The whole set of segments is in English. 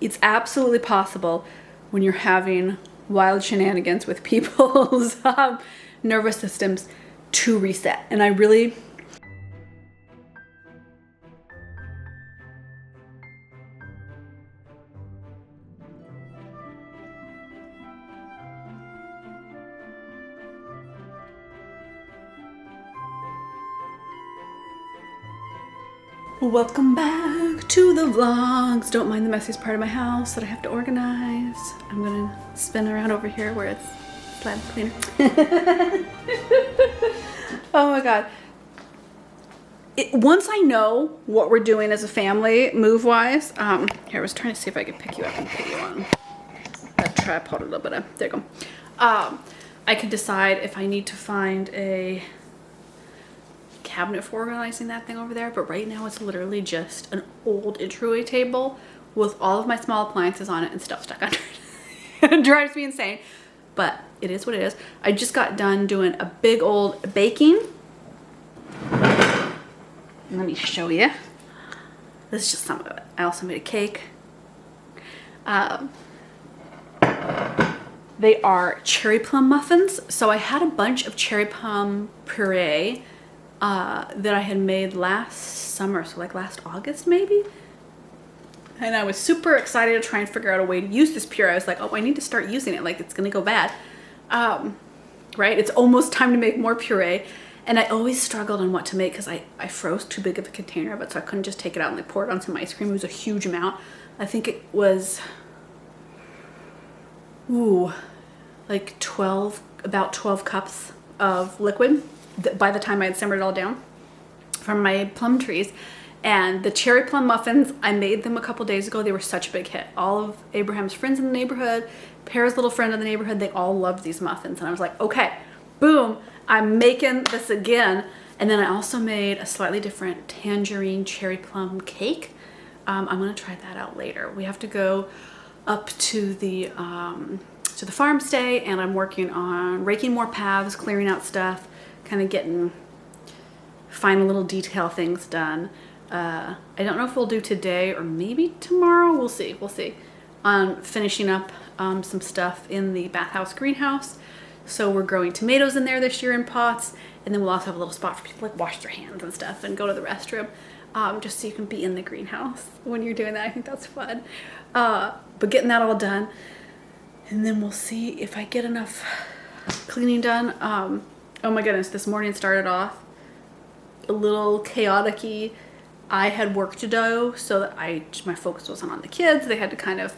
it's absolutely possible when you're having wild shenanigans with people's nervous systems to reset. And I really welcome back to the vlogs. Don't mind the messiest part of my house that I have to organize. I'm gonna spin around over here where it's slab cleaner. Oh my god. Once I know what we're doing as a family, move-wise, here, I was trying to see if I could pick you up and put you on that tripod a little bit. There you go. I could decide if I need to find a cabinet for organizing that thing over there, but right now it's literally just an old entryway table with all of my small appliances on it and stuff stuck under it. It drives me insane, but it is what it is. I just got done doing a big old baking. Let me show you. This is just some of it. I also made a cake. They are cherry plum muffins. So I had a bunch of cherry plum puree that I had made last summer, so like last August maybe. And I was super excited to try and figure out a way to use this puree. I was like, oh, I need to start using it, like it's gonna go bad. Right, it's almost time to make more puree. And I always struggled on what to make because I froze too big of a container of it, so I couldn't just take it out and like pour it on some ice cream. It was a huge amount. I think it was, like about 12 cups of liquid by the time I had simmered it all down from my plum trees. And the cherry plum muffins, I made them a couple days ago. They were such a big hit. All of Abraham's friends in the neighborhood, Pear's little friend in the neighborhood, they all loved these muffins. And I was like, okay, boom, I'm making this again. And then I also made a slightly different tangerine cherry plum cake. I'm gonna try that out later. We have to go up to the farmstead, and I'm working on raking more paths, clearing out stuff, kind of getting final little detail things done. I don't know if we'll do today or maybe tomorrow. We'll see. Finishing up some stuff in the bathhouse greenhouse. So we're growing tomatoes in there this year in pots, and then we'll also have a little spot for people to like wash their hands and stuff and go to the restroom, just so you can be in the greenhouse when you're doing that. I think that's fun. But getting that all done, and then we'll see if I get enough cleaning done. Oh my goodness, this morning started off a little chaotic-y. I had work to do, so that my focus wasn't on the kids. They had to kind of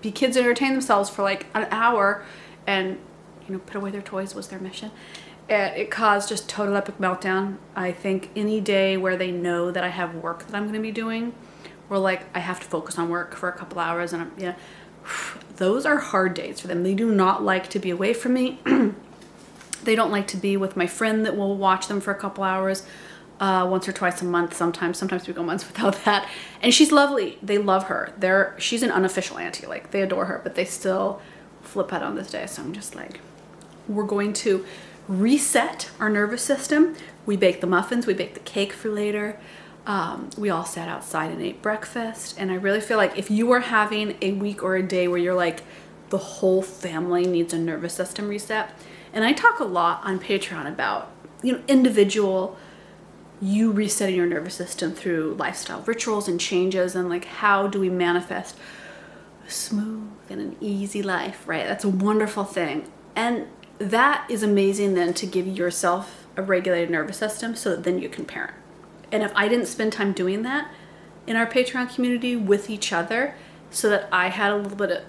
be kids and entertain themselves for like an hour, and put away their toys was their mission. And it caused just total epic meltdown. I think any day where they know that I have work that I'm going to be doing, or like I have to focus on work for a couple hours, and those are hard days for them. They do not like to be away from me. They don't like to be with my friend that will watch them for a couple hours, once or twice a month. Sometimes we go months without that. And she's lovely. They love her. She's an unofficial auntie. Like, they adore her, but they still flip out on this day. So I'm just like, we're going to reset our nervous system. We baked the muffins. We baked the cake for later. We all sat outside and ate breakfast. And I really feel like if you are having a week or a day where you're like, the whole family needs a nervous system reset. And I talk a lot on Patreon about, individual you resetting your nervous system through lifestyle rituals and changes, and like, how do we manifest a smooth and an easy life, right? That's a wonderful thing. And that is amazing then to give yourself a regulated nervous system so that then you can parent. And if I didn't spend time doing that in our Patreon community with each other, so that I had a little bit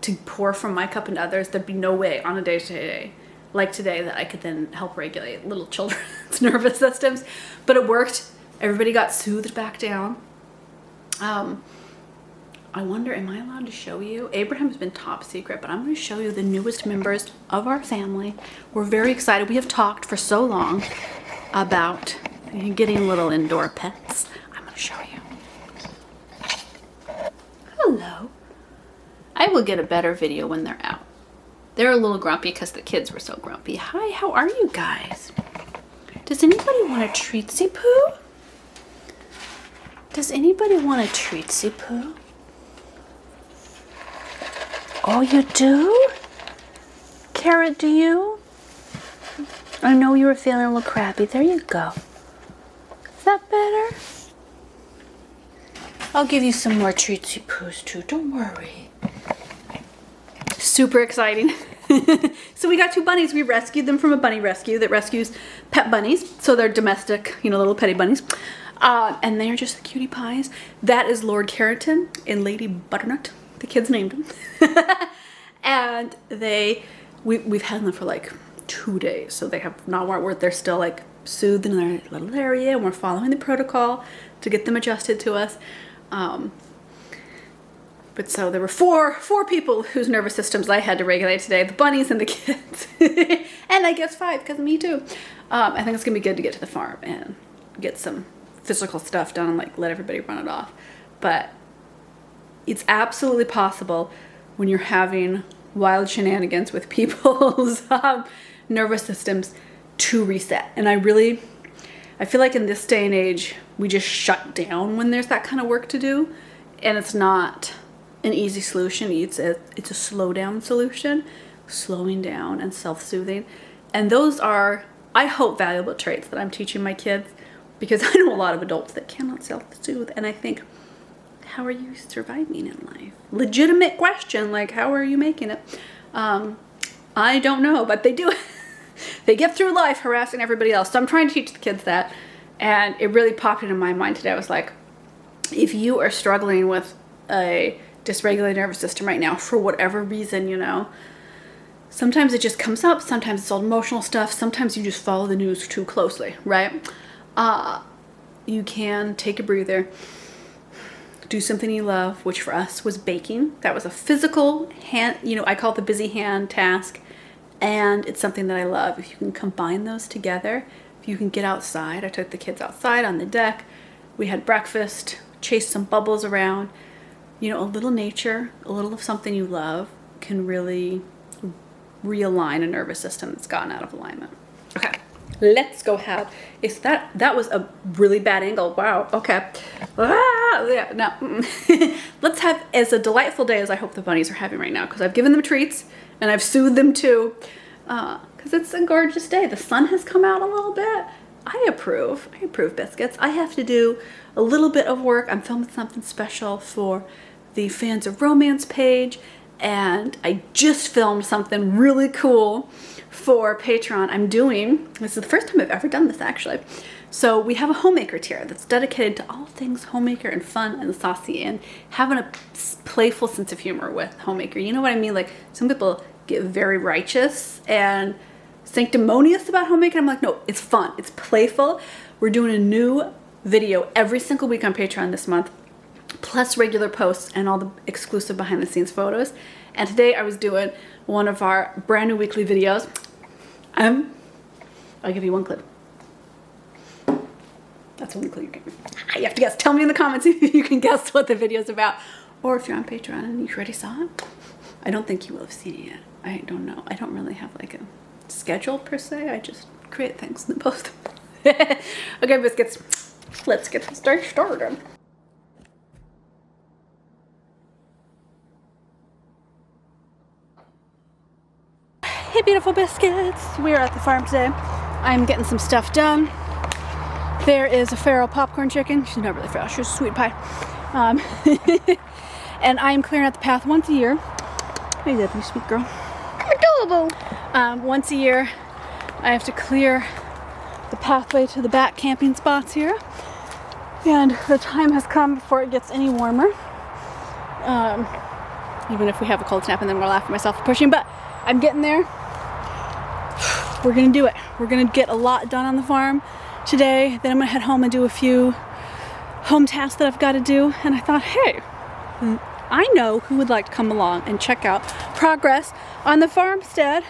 to pour from my cup into others, there'd be no way on a day-to-day like today that I could then help regulate little children's nervous systems. But it worked. Everybody got soothed back down. I wonder, am I allowed to show you? Abraham's been top secret, but I'm going to show you the newest members of our family. We're very excited. We have talked for so long about getting little indoor pets. I'm going to show you. Hello. I will get a better video when they're out. They're a little grumpy because the kids were so grumpy. Hi, how are you guys? Does anybody want a treatsy poo? Does anybody want a treatsy poo? Oh, you do? Carrot, do you? I know you were feeling a little crappy. There you go. Is that better? I'll give you some more treatsy poos too. Don't worry. Super exciting. So we got 2 bunnies. We rescued them from a bunny rescue that rescues pet bunnies. So they're domestic, little petty bunnies. And they're just the cutie pies. That is Lord Carrington and Lady Butternut. The kids named them. And we've had them for like 2 days. So they have not worked. They're still like soothed in their little area. And we're following the protocol to get them adjusted to us. But so there were four people whose nervous systems I had to regulate today. The bunnies and the kids. And I guess 5 because of me too. I think it's going to be good to get to the farm and get some physical stuff done and like let everybody run it off. But it's absolutely possible when you're having wild shenanigans with people's nervous systems to reset. And I feel like in this day and age, we just shut down when there's that kind of work to do. And it's not an easy solution. It's a slow down solution, slowing down and self-soothing. And those are, I hope, valuable traits that I'm teaching my kids, because I know a lot of adults that cannot self-soothe. And I think, how are you surviving in life? Legitimate question, like, how are you making it? I don't know, but they do. They get through life harassing everybody else. So I'm trying to teach the kids that. And it really popped into my mind today. I was like, if you are struggling with a dysregulated nervous system right now, for whatever reason, sometimes it just comes up. Sometimes it's all emotional stuff. Sometimes you just follow the news too closely, right? You can take a breather, do something you love, which for us was baking. That was a physical hand, I call it the busy hand task. And it's something that I love. If you can combine those together, if you can get outside. I took the kids outside on the deck. We had breakfast, chased some bubbles around. A little nature, a little of something you love can really realign a nervous system that's gotten out of alignment. Okay, let's go have, that was a really bad angle. Wow, okay. Yeah, no. Let's have as a delightful day as I hope the bunnies are having right now, because I've given them treats and I've soothed them too, because it's a gorgeous day. The sun has come out a little bit. I approve biscuits. I have to do a little bit of work. I'm filming something special for the Fans of Romance page, and I just filmed something really cool for Patreon. This is the first time I've ever done this, actually. So we have a homemaker tier that's dedicated to all things homemaker and fun and saucy and having a playful sense of humor with homemaker. You know what I mean? Like, some people get very righteous and sanctimonious about homemaker. I'm like, no, it's fun. It's playful. We're doing a new video every single week on Patreon this month, plus regular posts and all the exclusive behind the scenes photos. And today I was doing one of our brand new weekly videos. I'll give you one clip. That's one clue you get. You have to guess. Tell me in the comments if you can guess what the video's about. Or if you're on Patreon and you already saw it. I don't think you will have seen it yet. I don't know. I don't really have like a schedule per se. I just create things and post them. Okay, biscuits. Let's get this day started. Hey, beautiful biscuits. We're at the farm today. I'm getting some stuff done. There is a feral popcorn chicken. She's not really feral. She's a sweet pie. And I am clearing out the path once a year. I love you, sweet girl. Adorable. Once a year, I have to clear the pathway to the back camping spots here. And the time has come before it gets any warmer. Even if we have a cold snap, and then we'll laugh at myself for pushing. But I'm getting there. We're going to do it. We're going to get a lot done on the farm today. Then I'm going to head home and do a few home tasks that I've got to do. And I thought, hey, I know who would like to come along and check out progress on the farmstead.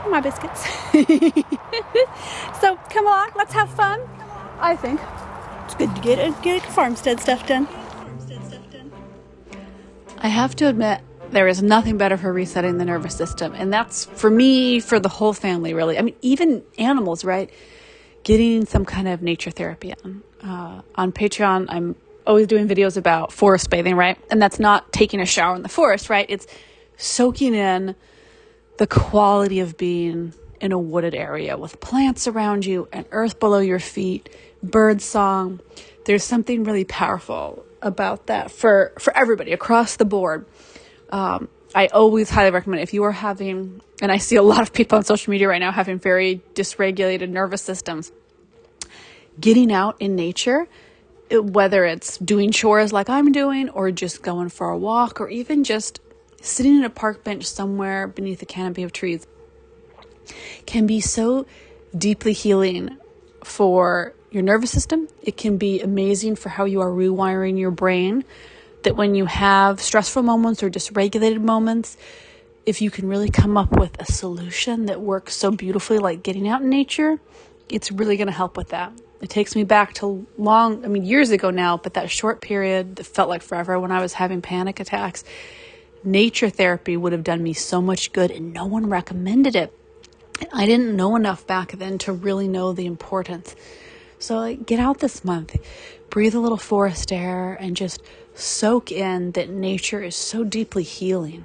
My biscuits. So come along, let's have fun. I think it's good to get farmstead stuff done. I have to admit, there is nothing better for resetting the nervous system. And that's, for me, for the whole family, really. I mean, even animals, right? Getting some kind of nature therapy on Patreon, I'm always doing videos about forest bathing, right? And that's not taking a shower in the forest, right? It's soaking in the quality of being in a wooded area with plants around you and earth below your feet, bird song. There's something really powerful about that for everybody across the board. I always highly recommend it. If you are having, and I see a lot of people on social media right now having very dysregulated nervous systems, getting out in nature, whether it's doing chores like I'm doing, or just going for a walk, or even just sitting in a park bench somewhere beneath a canopy of trees, can be so deeply healing for your nervous system. It can be amazing for how you are rewiring your brain, that when you have stressful moments or dysregulated moments, if you can really come up with a solution that works so beautifully, like getting out in nature, it's really going to help with that. It takes me back to years ago now, but that short period that felt like forever when I was having panic attacks. Nature therapy would have done me so much good, and no one recommended it. I didn't know enough back then to really know the importance. So get out this month, breathe a little forest air, and just soak in that nature is so deeply healing.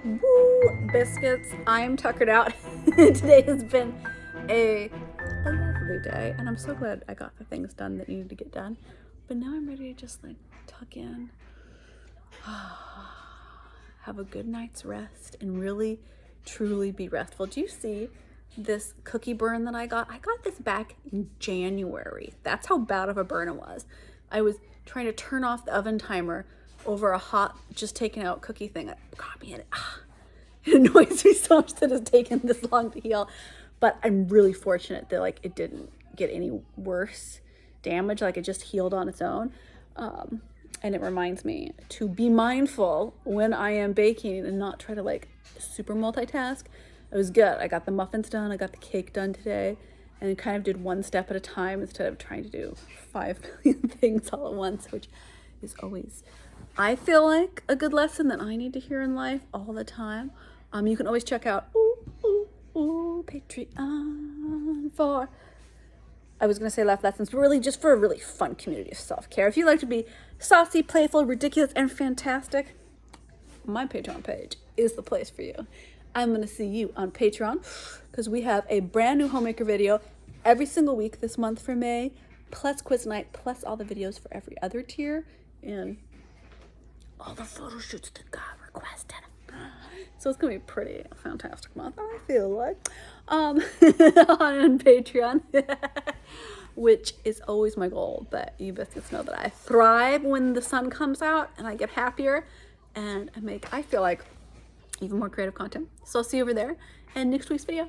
Woo, biscuits. I'm tuckered out. Today has been a lovely day, and I'm so glad I got the things done that needed to get done. But now I'm ready to just tuck in, have a good night's rest, and really, truly be restful. Do you see this cookie burn that I got? I got this back in January. That's how bad of a burn it was. I was trying to turn off the oven timer over a hot, just taken out cookie thing. It got me in it. It annoys me so much that it's taken this long to heal. But I'm really fortunate that it didn't get any worse damage. It just healed on its own. And it reminds me to be mindful when I am baking and not try to super multitask. It was good. I got the muffins done. I got the cake done today, and kind of did one step at a time instead of trying to do 5 million things all at once, which is always, I feel like, a good lesson that I need to hear in life all the time. You can always check out Patreon for, I was going to say life lessons, but really just for a really fun community of self-care. If you like to be saucy, playful, ridiculous, and fantastic, my Patreon page is the place for you. I'm going to see you on Patreon, because we have a brand new homemaker video every single week this month for May, plus quiz night, plus all the videos for every other tier, and all the photo shoots that God requested. So it's going to be a pretty fantastic month, I feel like, on Patreon, which is always my goal. But you biscuits know that I thrive when the sun comes out, and I get happier, and I feel like, even more creative content. So I'll see you over there in next week's video.